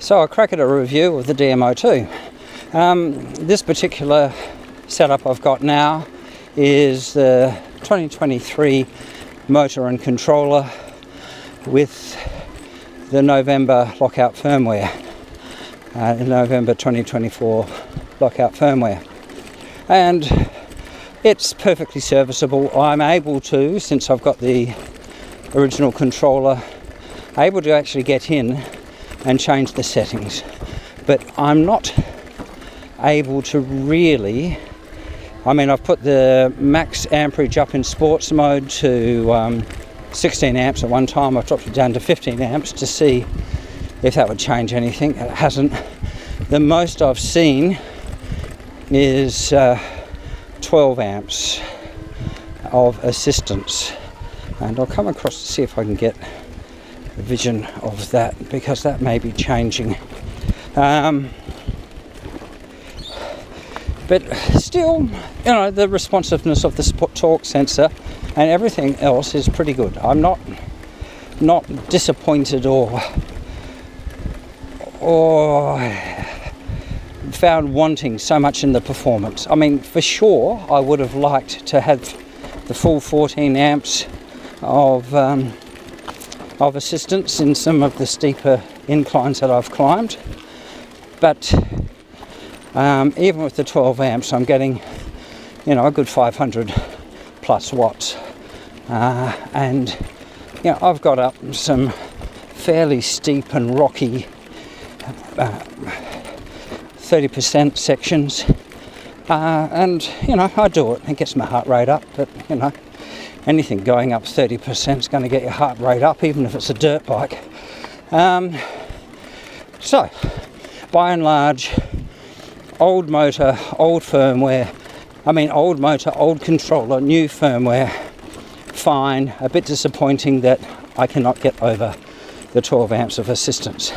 So I'll crack at a review of the DMO2. This particular setup I've got now is the 2023 motor and controller with the November lockout firmware, November 2024 lockout firmware. And it's perfectly serviceable. I'm able to, since I've got the original controller, able to actually get in and change the settings, but I'm not able to really. I've put the max amperage up in sports mode to 16 amps at one time. I've dropped it down to 15 amps to see if that would change anything. It hasn't. The most I've seen is 12 amps of assistance, and I'll come across to see if I can get a vision of that, because that may be changing. But still, the responsiveness of the torque sensor and everything else is pretty good. I'm not disappointed or found wanting so much in the performance. For sure, I would have liked to have the full 14 amps of assistance in some of the steeper inclines that I've climbed, but even with the 12 amps, I'm getting a good 500 plus watts, and I've got up some fairly steep and rocky 30% sections, and I do it. It gets my heart rate up, but anything going up 30% is going to get your heart rate up, even if it's a dirt bike. So, by and large, old motor, old firmware. Old motor, old controller, new firmware. Fine. A bit disappointing that I cannot get over the 12 amps of assistance.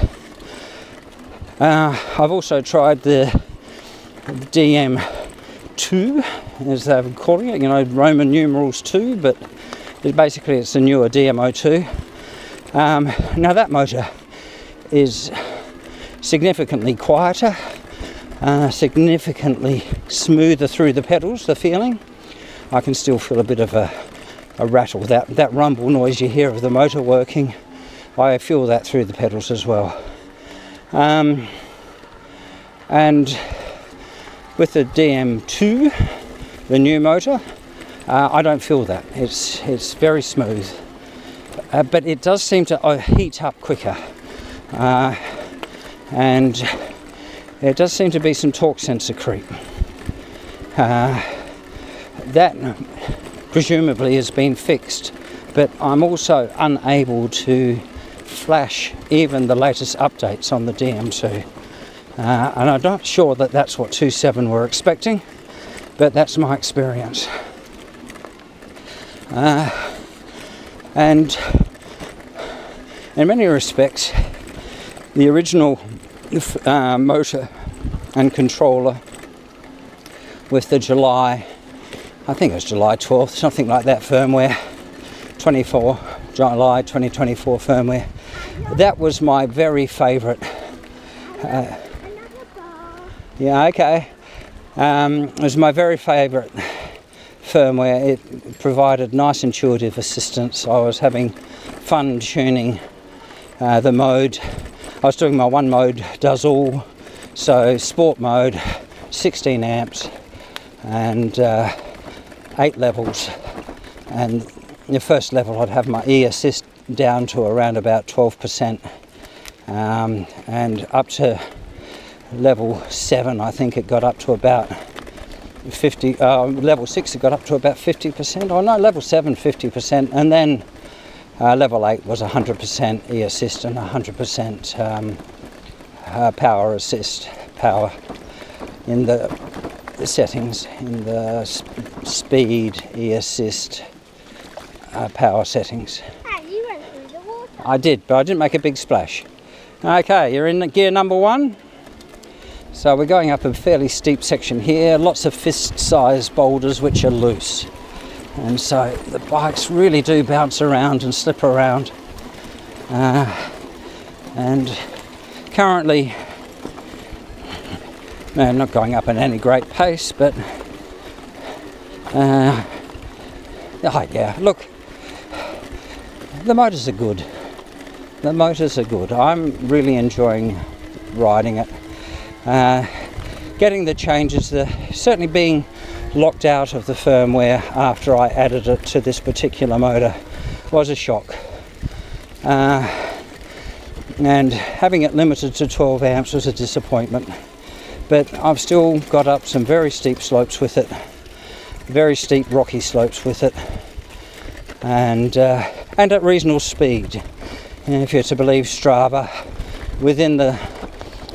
I've also tried the DM02, as they're calling it, Roman numerals 2, but it's a newer DMO2. Now that motor is significantly quieter, significantly smoother through the pedals, the feeling. I can still feel a bit of a rattle, that rumble noise you hear of the motor working. I feel that through the pedals as well. And with the DM2, the new motor, I don't feel that. It's very smooth, but it does seem to heat up quicker, and there does seem to be some torque sensor creep. That presumably has been fixed, but I'm also unable to flash even the latest updates on the DM2. And I'm not sure that that's what 2.7 were expecting, but that's my experience. And in many respects, the original motor and controller with the July 12th, something like that firmware, July 2024 firmware, that was my very favourite. It was my very favourite firmware. It provided nice intuitive assistance. I was having fun tuning the mode. I was doing my one mode does all, so sport mode, 16 amps and 8 levels, and the first level I'd have my e-assist down to around about 12%, and up to level 7 I think it got up to about 50, level 6 it got up to about 50%, or no, level 7 50%, and then level 8 was 100% e-assist and 100% power assist, power in the settings, in the speed, e-assist, power settings. Hey, you went through the water. I did, but I didn't make a big splash. Okay, you're in gear number 1. So we're going up a fairly steep section here, lots of fist-sized boulders which are loose. And so the bikes really do bounce around and slip around. And currently, not going up at any great pace, but oh yeah, look, the motors are good. The motors are good. I'm really enjoying riding it. Getting the changes, certainly being locked out of the firmware after I added it to this particular motor was a shock. And having it limited to 12 amps was a disappointment. But I've still got up some very steep slopes with it, very steep rocky slopes with it, and at reasonable speed. And if you're to believe Strava, within the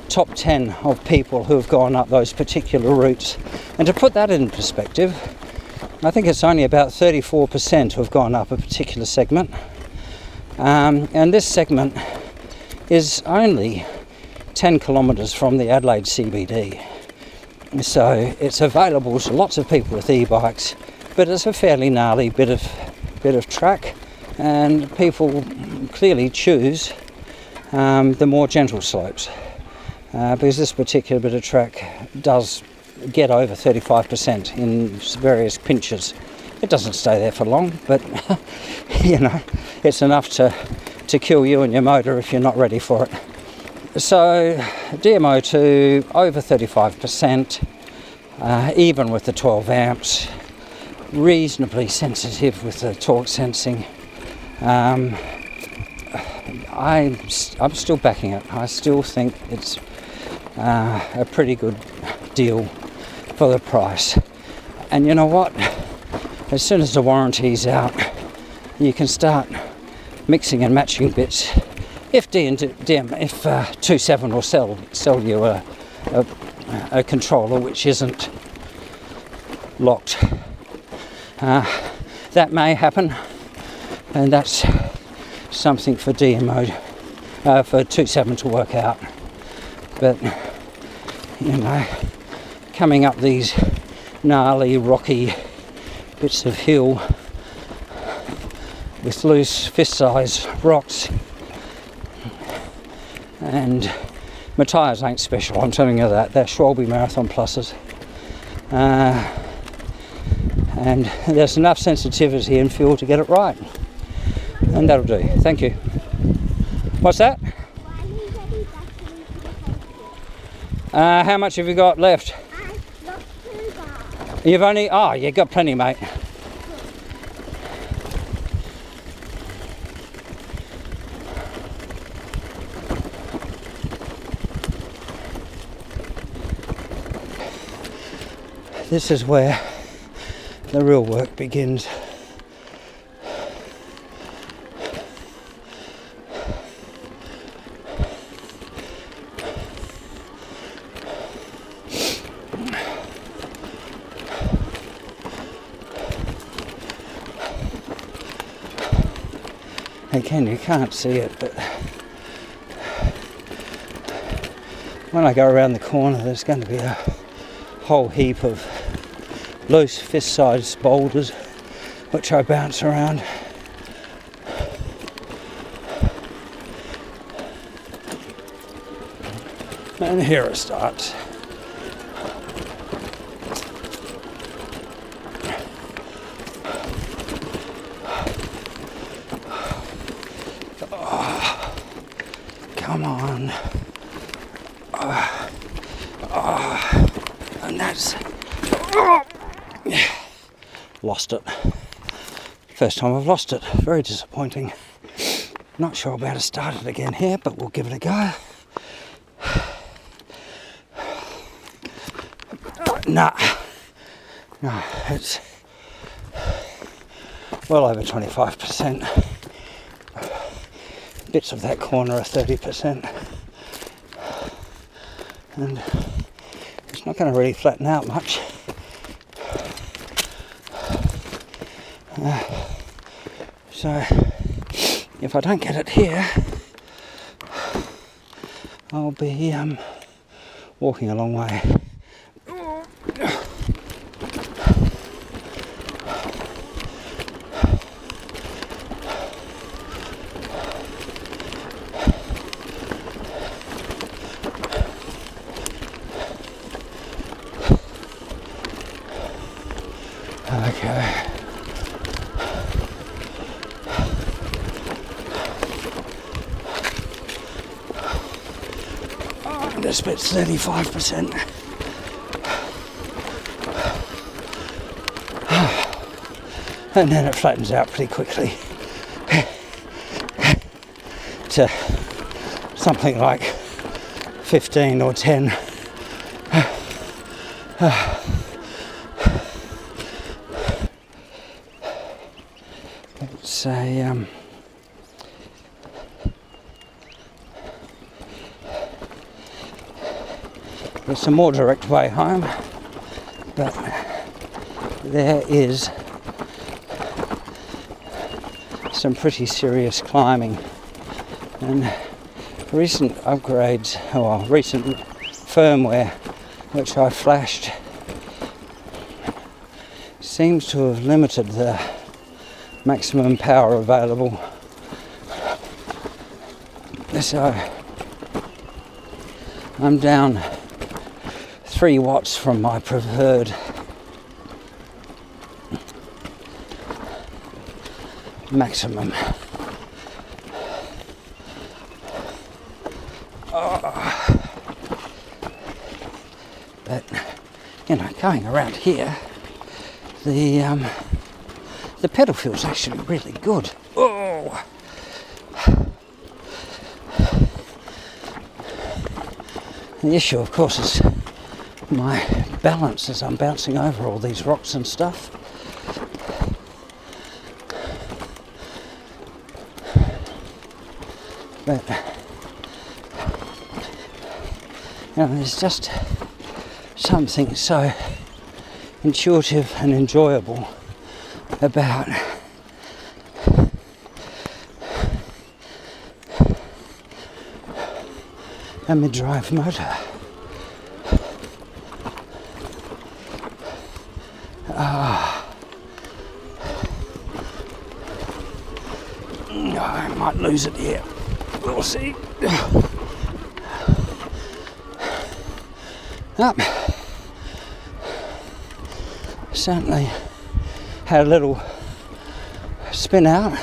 top 10 of people who have gone up those particular routes. And to put that in perspective, I think it's only about 34% who have gone up a particular segment. And this segment is only 10 kilometres from the Adelaide CBD. So it's available to lots of people with e-bikes, but it's a fairly gnarly bit of track, and people clearly choose the more gentle slopes. Because this particular bit of track does get over 35% in various pinches. It doesn't stay there for long, but you know, it's enough to kill you and your motor if you're not ready for it. So DM02 over 35%, even with the 12 amps, reasonably sensitive with the torque sensing. I'm still backing it. I still think it's a pretty good deal for the price. And you know what? As soon as the warranty's out, you can start mixing and matching bits. If DM27 will sell you a controller which isn't locked, that may happen, and that's something for for 27 to work out. But you know, coming up these gnarly, rocky bits of hill with loose fist-sized rocks, and my tyres ain't special, I'm telling you that. They're Schwalbe Marathon Pluses, and there's enough sensitivity and feel to get it right, and that'll do. Thank you. What's that? How much have you got left? I've lost 2 bars. You've only... Oh, you've got plenty, mate. This is where the real work begins. Again, you can't see it, but when I go around the corner, there's going to be a whole heap of loose fist-sized boulders which I bounce around. And here it starts. Come on. And that's... Lost it. First time I've lost it. Very disappointing. Not sure about to start it again here, but we'll give it a go. No, it's well over 25%. Bits of that corner are 30%. And it's not going to really flatten out much. So if I don't get it here, I'll be walking a long way. go. Oh, this bit's 35%. And then it flattens out pretty quickly to something like 15 or 10. It's a there's a more direct way home, but there is some pretty serious climbing, and recent upgrades, or recent firmware which I flashed, seems to have limited the maximum power available. So I'm down 3 watts from my preferred maximum. But you know, going around here, the pedal feels actually really good. Oh. The issue, of course, is my balance as I'm bouncing over all these rocks and stuff. But you know, there's just something so intuitive and enjoyable about a mid-drive motor. I might lose it here. We'll see. Certainly had a little spin out.